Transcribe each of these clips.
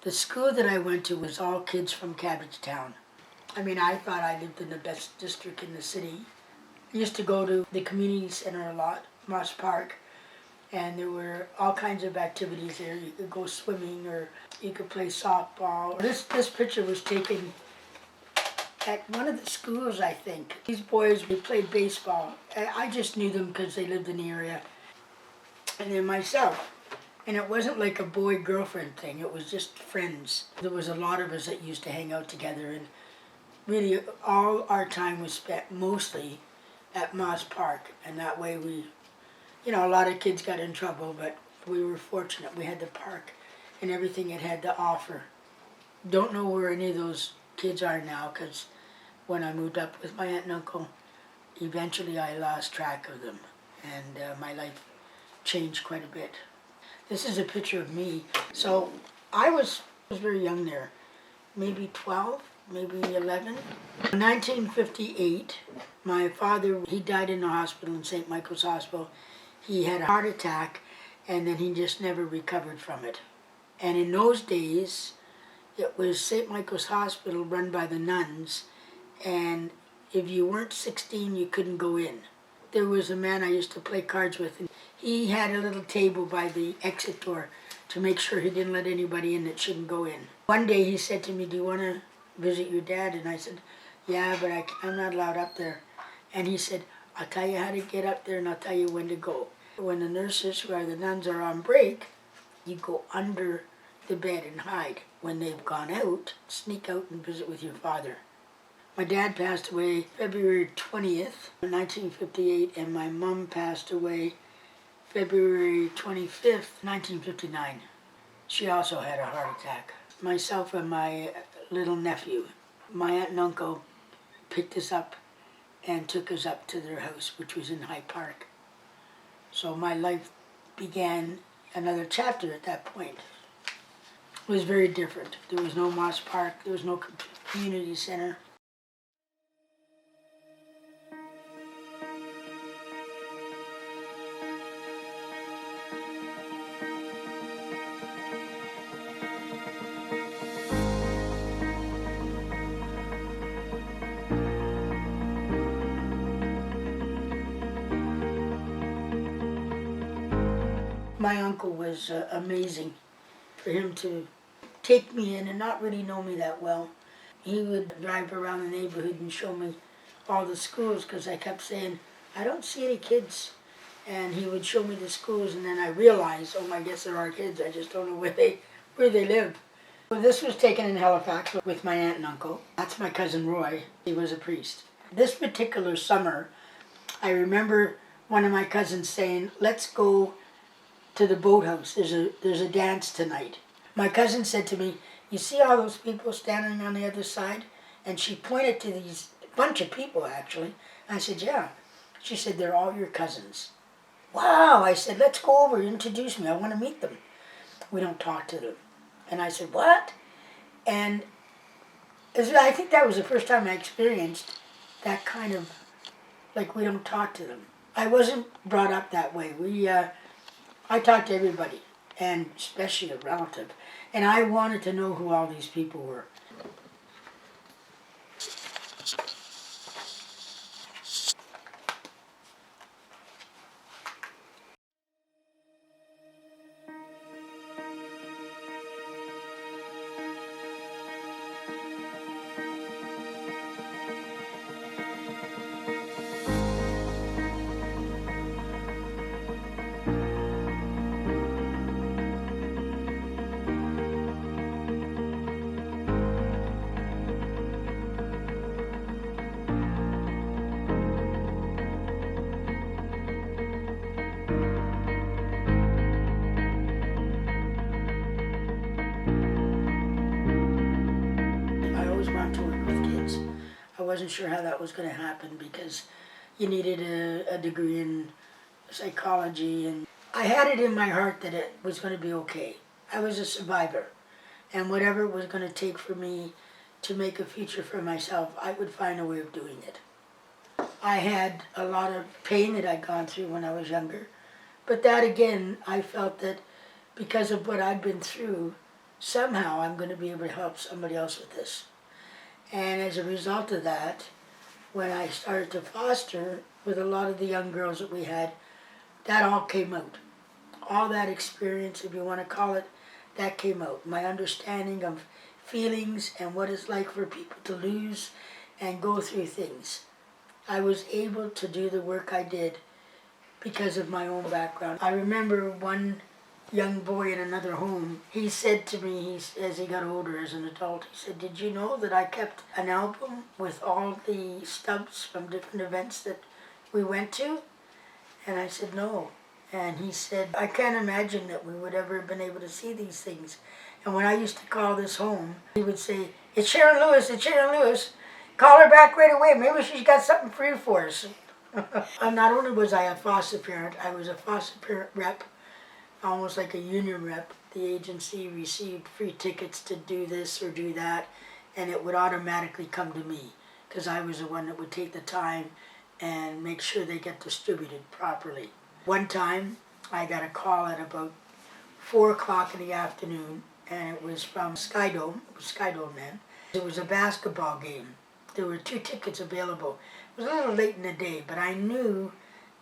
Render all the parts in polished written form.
The school that I went to was all kids from Cabbagetown. I mean, I thought I lived in the best district in the city. I used to go to the community center a lot, Moss Park, and there were all kinds of activities there. You could go swimming or you could play softball. This picture was taken at one of the schools, I think. These boys, we played baseball. I just knew them because they lived in the area. And then myself. And it wasn't like a boy-girlfriend thing. It was just friends. There was a lot of us that used to hang out together, and really all our time was spent mostly at Moss Park. And that way a lot of kids got in trouble, but we were fortunate. We had the park and everything it had to offer. Don't know where any of those kids are now, because when I moved up with my aunt and uncle, eventually I lost track of them, and my life changed quite a bit. This is a picture of me. So I was very young there, maybe 12, maybe 11. In 1958, my father, he died in the hospital, in St. Michael's Hospital. He had a heart attack, and then he just never recovered from it. And in those days, it was St. Michael's Hospital run by the nuns, and if you weren't 16, you couldn't go in. There was a man I used to play cards with, and he had a little table by the exit door to make sure he didn't let anybody in that shouldn't go in. One day he said to me, "Do you want to visit your dad?" And I said, "Yeah, but I'm not allowed up there." And he said, "I'll tell you how to get up there, and I'll tell you when to go. When the nurses or the nuns are on break, you go under the bed and hide. When they've gone out, sneak out and visit with your father." My dad passed away February 20th, 1958, and my mom passed away February 25th, 1959. She also had a heart attack. Myself and my little nephew, my aunt and uncle picked us up and took us up to their house, which was in Hyde Park. So my life began another chapter at that point. It was very different. There was no Moss Park, there was no community center. My uncle was amazing. For him to take me in and not really know me that well. He would drive around the neighborhood and show me all the schools, because I kept saying, "I don't see any kids." And he would show me the schools, and then I realized, oh, I guess there are kids, I just don't know where they live. Well, this was taken in Halifax with my aunt and uncle. That's my cousin Roy. He was a priest. This particular summer, I remember one of my cousins saying, "Let's go to the boathouse. There's a dance tonight." My cousin said to me, "You see all those people standing on the other side?" And she pointed to these bunch of people, actually. I said, "Yeah." She said, "They're all your cousins." "Wow." I said, "Let's go over, introduce me. I want to meet them." "We don't talk to them." And I said, "What?" And I think that was the first time I experienced that kind of, like, we don't talk to them. I wasn't brought up that way. I talked to everybody, and especially a relative. And I wanted to know who all these people were. I always wanted to work with kids. I wasn't sure how that was going to happen, because you needed a degree in psychology, and I had it in my heart that it was going to be okay. I was a survivor, and whatever it was going to take for me to make a future for myself, I would find a way of doing it. I had a lot of pain that I'd gone through when I was younger, but that again, I felt that because of what I'd been through, somehow I'm going to be able to help somebody else with this. And as a result of that, when I started to foster with a lot of the young girls that we had, that all came out. All that experience, if you want to call it, that came out. My understanding of feelings and what it's like for people to lose and go through things. I was able to do the work I did because of my own background. I remember one young boy in another home, he said to me, as he got older as an adult, he said, "Did you know that I kept an album with all the stubs from different events that we went to?" And I said, "No." And he said, "I can't imagine that we would ever have been able to see these things." And when I used to call this home, he would say, "It's Sharyn Lewis, it's Sharyn Lewis. Call her back right away. Maybe she's got something free for us." And not only was I a foster parent, I was a foster parent rep, almost like a union rep. The agency received free tickets to do this or do that, and it would automatically come to me because I was the one that would take the time and make sure they get distributed properly. One time, I got a call at about 4 o'clock in the afternoon, and it was from Skydome. It was Skydome then. It was a basketball game. There were 2 tickets available. It was a little late in the day, but I knew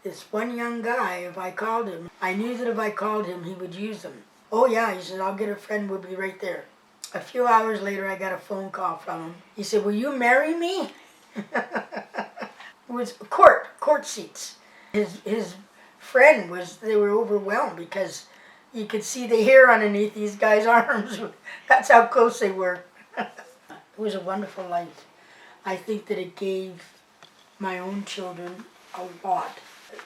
this one young guy, if I called him, I knew that if I called him, he would use them. "Oh yeah," he said, "I'll get a friend, we'll be right there." A few hours later, I got a phone call from him. He said, "Will you marry me?" It was court seats. His friend they were overwhelmed because you could see the hair underneath these guys' arms. That's how close they were. It was a wonderful life. I think that it gave my own children a lot.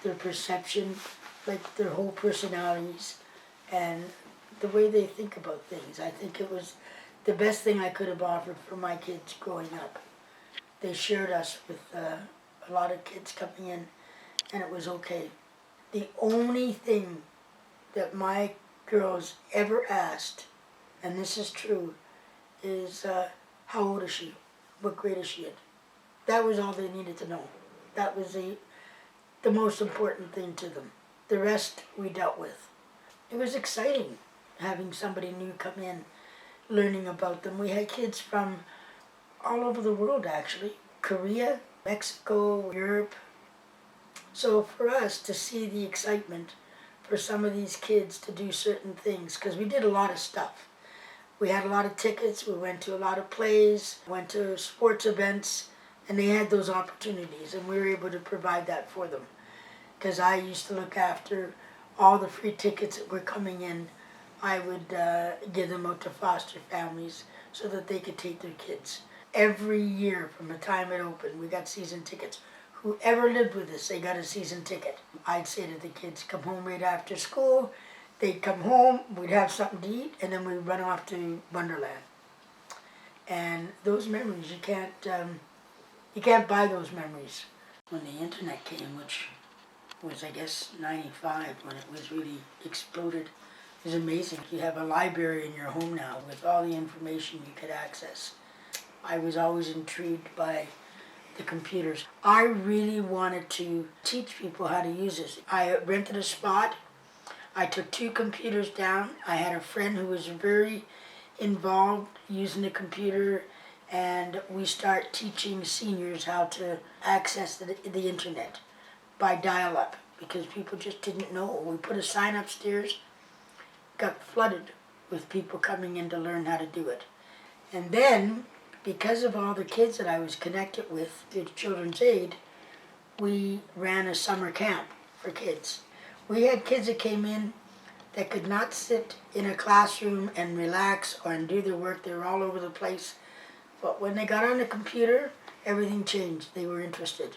Their perception, like their whole personalities, and the way they think about things. I think it was the best thing I could have offered for my kids growing up. They shared us with a lot of kids coming in, and it was okay. The only thing that my girls ever asked, and this is true, is how old is she? What grade is she in? That was all they needed to know. That was the most important thing to them. The rest we dealt with. It was exciting having somebody new come in, learning about them. We had kids from all over the world actually. Korea, Mexico, Europe. So for us to see the excitement for some of these kids to do certain things, because we did a lot of stuff. We had a lot of tickets, we went to a lot of plays, went to sports events, and they had those opportunities, and we were able to provide that for them. Because I used to look after all the free tickets that were coming in. I would give them out to foster families so that they could take their kids. Every year from the time it opened, we got season tickets. Whoever lived with us, they got a season ticket. I'd say to the kids, come home right after school. They'd come home, we'd have something to eat, and then we'd run off to Wonderland. And those memories, you can't buy those memories. When the internet came, which was I guess 95, when it was really exploded, it was amazing. You have a library in your home now with all the information you could access. I was always intrigued by the computers. I really wanted to teach people how to use this. I rented a spot. I took 2 computers down. I had a friend who was very involved using the computer, and we start teaching seniors how to access the internet by dial-up, because people just didn't know. We put a sign upstairs, got flooded with people coming in to learn how to do it. And then, because of all the kids that I was connected with through Children's Aid, we ran a summer camp for kids. We had kids that came in that could not sit in a classroom and relax or do their work. They were all over the place. But when they got on the computer, everything changed. They were interested.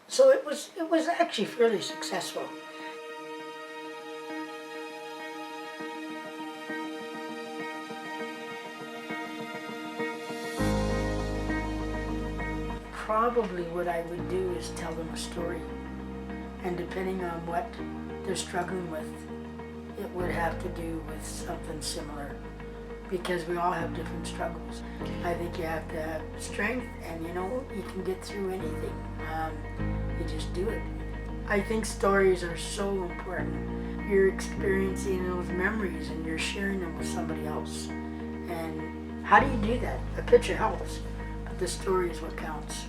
So it was actually fairly successful. Probably what I would do is tell them a story. And depending on what they're struggling with, it would have to do with something similar, because we all have different struggles. I think you have to have strength, and you can get through anything. You just do it. I think stories are so important. you're experiencing those memories and you're sharing them with somebody else. And how do you do that? A picture helps, but the story is what counts.